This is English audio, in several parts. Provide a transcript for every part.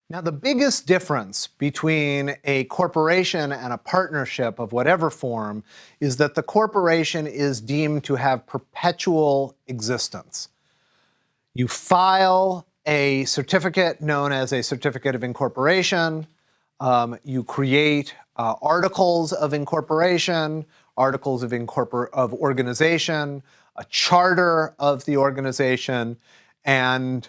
Now, the biggest difference between a corporation and a partnership of whatever form is that the corporation is deemed to have perpetual existence. You file a certificate known as a certificate of incorporation. You create articles of incorporation, articles of organization, a charter of the organization, and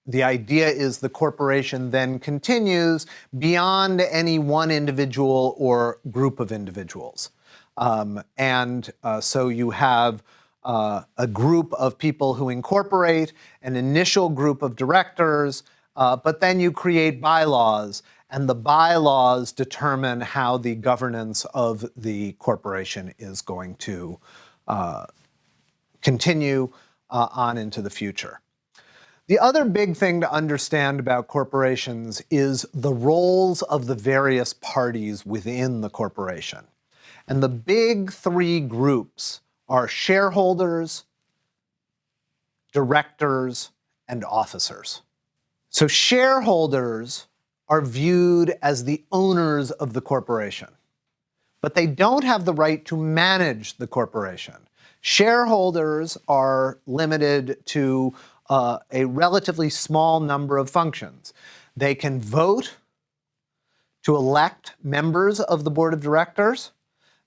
the idea is the corporation then continues beyond any one individual or group of individuals. So you have a group of people who incorporate, an initial group of directors, but then you create bylaws, and the bylaws determine how the governance of the corporation is going to continue on into the future. The other big thing to understand about corporations is the roles of the various parties within the corporation. And the big three groups are shareholders, directors, and officers. So shareholders are viewed as the owners of the corporation, but they don't have the right to manage the corporation. Shareholders are limited to a relatively small number of functions. They can vote to elect members of the board of directors.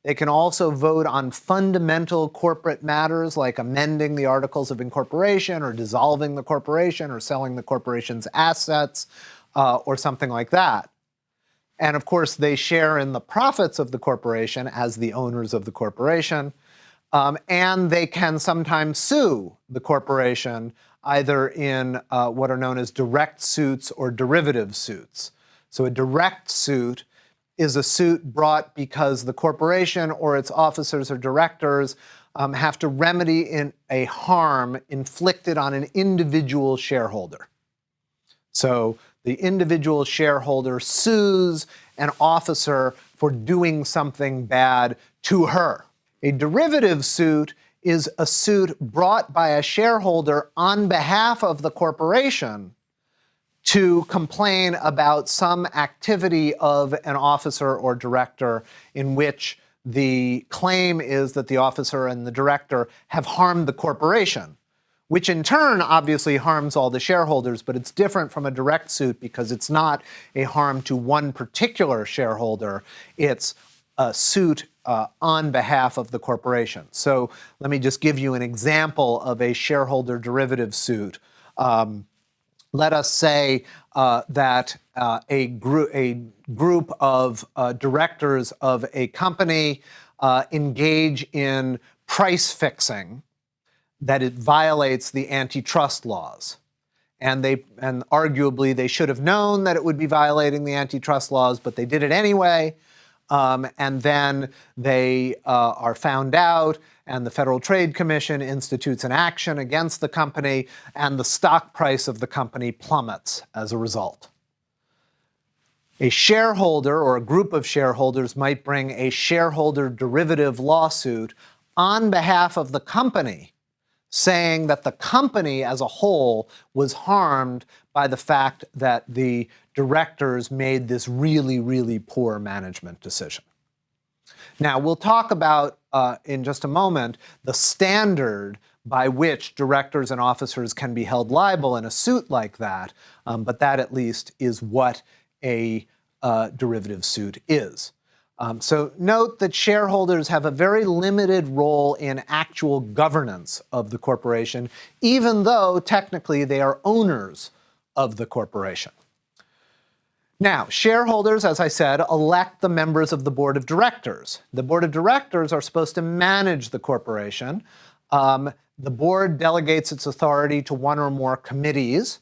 They can also vote on fundamental corporate matters like amending the articles of incorporation or dissolving the corporation or selling the corporation's assets or something like that. And of course, they share in the profits of the corporation as the owners of the corporation. And they can sometimes sue the corporation either in what are known as direct suits or derivative suits. So a direct suit is a suit brought because the corporation or its officers or directors have to remedy in a harm inflicted on an individual shareholder. So the individual shareholder sues an officer for doing something bad to her. A derivative suit is a suit brought by a shareholder on behalf of the corporation to complain about some activity of an officer or director in which the claim is that the officer and the director have harmed the corporation, which in turn obviously harms all the shareholders, but it's different from a direct suit because it's not a harm to one particular shareholder. It's a suit on behalf of the corporation. So let me just give you an example of a shareholder derivative suit. Let us say that a group of directors of a company engage in price fixing, that it violates the antitrust laws. And arguably they should have known that it would be violating the antitrust laws, but they did it anyway. And then they are found out, and the Federal Trade Commission institutes an action against the company, and the stock price of the company plummets as a result. A shareholder or a group of shareholders might bring a shareholder derivative lawsuit on behalf of the company, saying that the company as a whole was harmed by the fact that the directors made this really, really poor management decision. Now, we'll talk about, in just a moment, the standard by which directors and officers can be held liable in a suit like that, but that at least is what a derivative suit is. So note that shareholders have a very limited role in actual governance of the corporation, even though technically they are owners of the corporation. Now, shareholders, as I said, elect the members of the board of directors. The board of directors are supposed to manage the corporation. The board delegates its authority to one or more committees,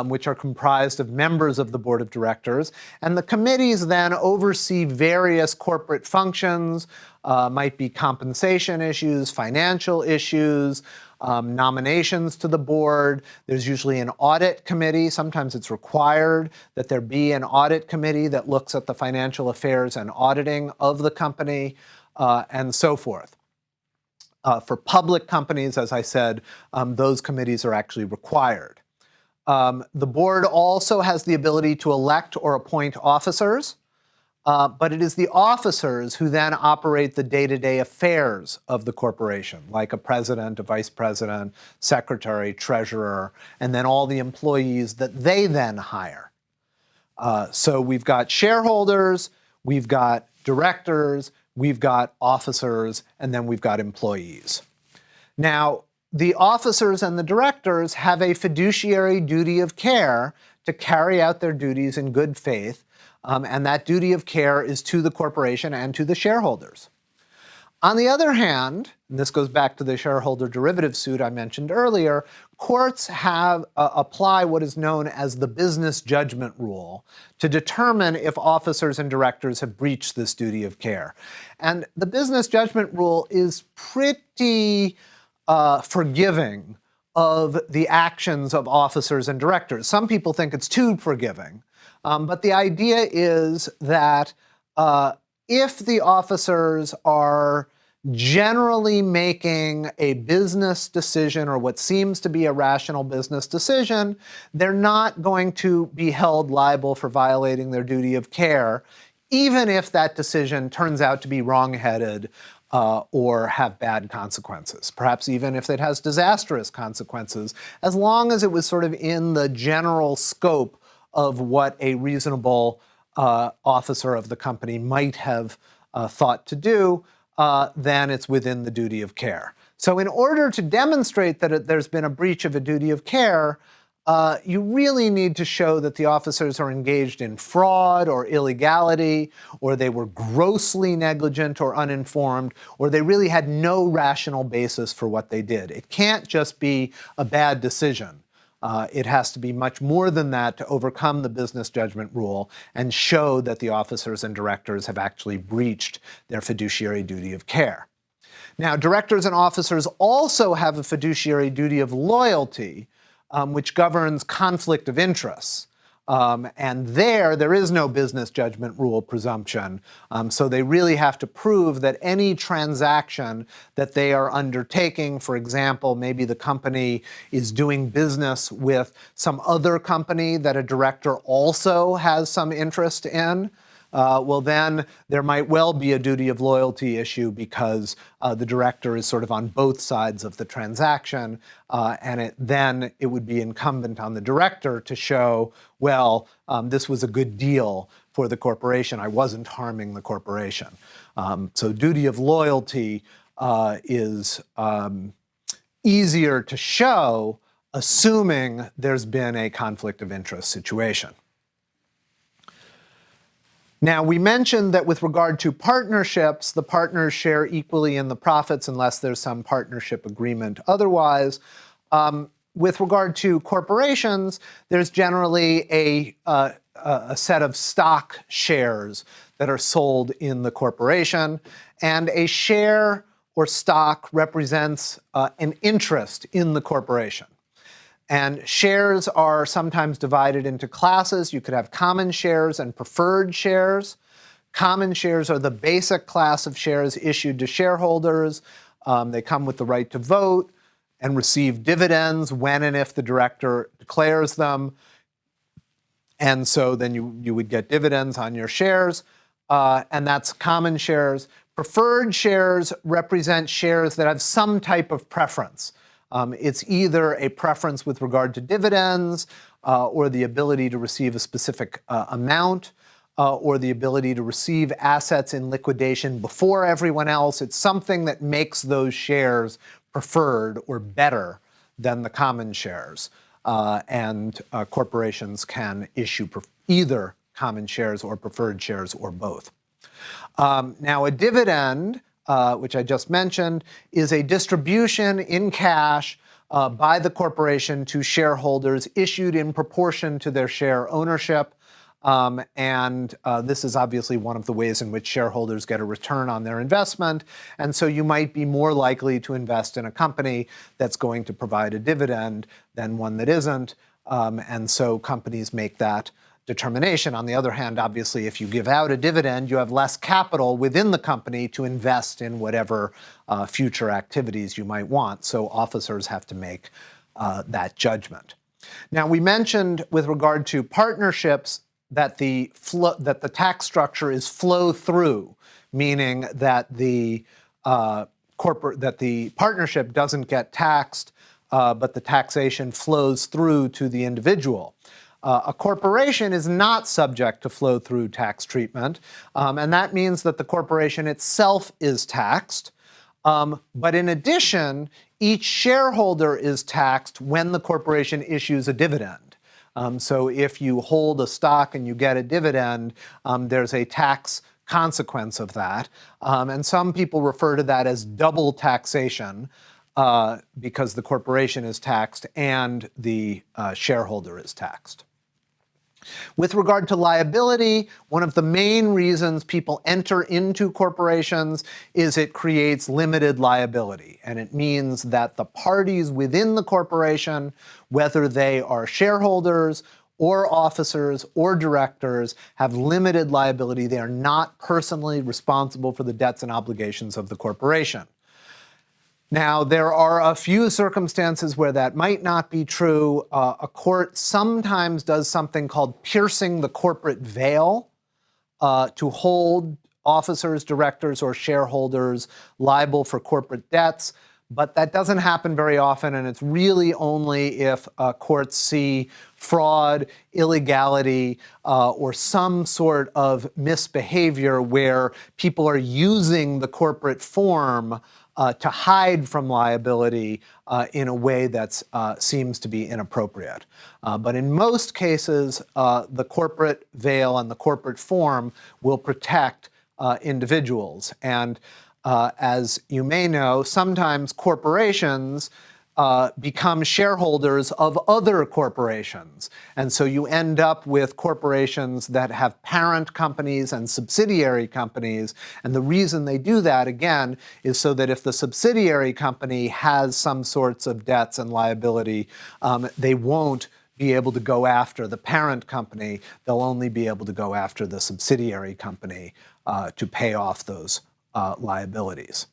which are comprised of members of the board of directors. And the committees then oversee various corporate functions, might be compensation issues, financial issues, nominations to the board. There's usually an audit committee. Sometimes it's required that there be an audit committee that looks at the financial affairs and auditing of the company, and so forth. For public companies, as I said, those committees are actually required. The board also has the ability to elect or appoint officers, but it is the officers who then operate the day-to-day affairs of the corporation, like a president, a vice president, secretary, treasurer, and then all the employees that they then hire. So we've got shareholders, we've got directors, we've got officers, and then we've got employees. Now, the officers and the directors have a fiduciary duty of care to carry out their duties in good faith, and that duty of care is to the corporation and to the shareholders. On the other hand, and this goes back to the shareholder derivative suit I mentioned earlier, courts have apply what is known as the business judgment rule to determine if officers and directors have breached this duty of care. And the business judgment rule is pretty forgiving of the actions of officers and directors. Some people think it's too forgiving, but the idea is that if the officers are generally making a business decision or what seems to be a rational business decision, they're not going to be held liable for violating their duty of care, even if that decision turns out to be wrong-headed or have bad consequences, perhaps even if it has disastrous consequences, as long as it was sort of in the general scope of what a reasonable officer of the company might have thought to do, then it's within the duty of care. So in order to demonstrate that there's been a breach of a duty of care, you really need to show that the officers are engaged in fraud or illegality, or they were grossly negligent or uninformed, or they really had no rational basis for what they did. It can't just be a bad decision. It has to be much more than that to overcome the business judgment rule and show that the officers and directors have actually breached their fiduciary duty of care. Now, directors and officers also have a fiduciary duty of loyalty, which governs conflict of interests. And there is no business judgment rule presumption. So they really have to prove that any transaction that they are undertaking, for example, maybe the company is doing business with some other company that a director also has some interest in, well, then there might well be a duty of loyalty issue because the director is sort of on both sides of the transaction, and then it would be incumbent on the director to show, well, this was a good deal for the corporation. I wasn't harming the corporation. So duty of loyalty is easier to show, assuming there's been a conflict of interest situation. Now, we mentioned that with regard to partnerships, the partners share equally in the profits unless there's some partnership agreement otherwise. With regard to corporations, there's generally a set of stock shares that are sold in the corporation, and a share or stock represents an interest in the corporation. And shares are sometimes divided into classes. You could have common shares and preferred shares. Common shares are the basic class of shares issued to shareholders. They come with the right to vote and receive dividends when and if the director declares them. And so then you would get dividends on your shares, and that's common shares. Preferred shares represent shares that have some type of preference. It's either a preference with regard to dividends, or the ability to receive a specific amount, or the ability to receive assets in liquidation before everyone else. It's something that makes those shares preferred or better than the common shares. And corporations can issue either common shares or preferred shares or both. Now, a dividend, which I just mentioned, is a distribution in cash by the corporation to shareholders issued in proportion to their share ownership. And this is obviously one of the ways in which shareholders get a return on their investment. And so you might be more likely to invest in a company that's going to provide a dividend than one that isn't. And so companies make that determination. On the other hand, obviously, if you give out a dividend, you have less capital within the company to invest in whatever future activities you might want. So officers have to make that judgment. Now, we mentioned with regard to partnerships that the tax structure is flow-through, meaning that the partnership doesn't get taxed, but the taxation flows through to the individual. A corporation is not subject to flow-through tax treatment, and that means that the corporation itself is taxed. But in addition, each shareholder is taxed when the corporation issues a dividend. So if you hold a stock and you get a dividend, there's a tax consequence of that. And some people refer to that as double taxation because the corporation is taxed and the shareholder is taxed. With regard to liability, one of the main reasons people enter into corporations is it creates limited liability. And it means that the parties within the corporation, whether they are shareholders or officers or directors, have limited liability. They are not personally responsible for the debts and obligations of the corporation. Now, there are a few circumstances where that might not be true. A court sometimes does something called piercing the corporate veil to hold officers, directors, or shareholders liable for corporate debts. But that doesn't happen very often, and it's really only if courts see fraud, illegality, or some sort of misbehavior where people are using the corporate form to hide from liability in a way that seems to be inappropriate. But in most cases, the corporate veil and the corporate form will protect individuals. And as you may know, sometimes corporations become shareholders of other corporations. And so you end up with corporations that have parent companies and subsidiary companies. And the reason they do that, again, is so that if the subsidiary company has some sorts of debts and liability, they won't be able to go after the parent company. They'll only be able to go after the subsidiary company to pay off those liabilities.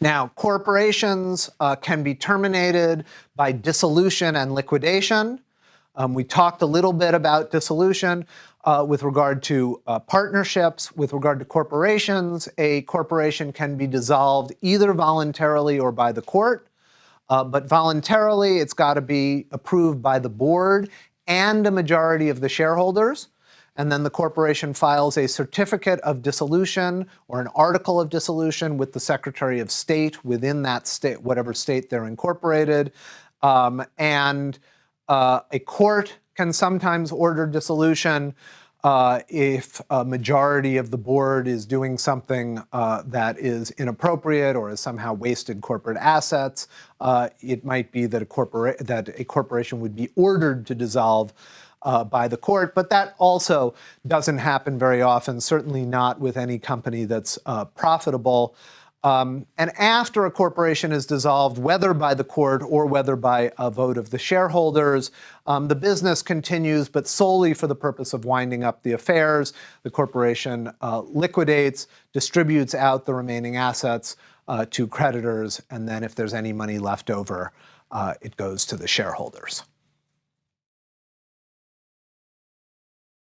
Now, corporations can be terminated by dissolution and liquidation. We talked a little bit about dissolution with regard to partnerships. With regard to corporations, a corporation can be dissolved either voluntarily or by the court. But voluntarily, it's got to be approved by the board and a majority of the shareholders. And then the corporation files a certificate of dissolution or an article of dissolution with the Secretary of State within that state, whatever state they're incorporated. And a court can sometimes order dissolution if a majority of the board is doing something that is inappropriate or has somehow wasted corporate assets. It might be that a corporation would be ordered to dissolve by the court, but that also doesn't happen very often, certainly not with any company that's profitable. And after a corporation is dissolved, whether by the court or whether by a vote of the shareholders, the business continues, but solely for the purpose of winding up the affairs. The corporation liquidates, distributes out the remaining assets to creditors, and then if there's any money left over, it goes to the shareholders.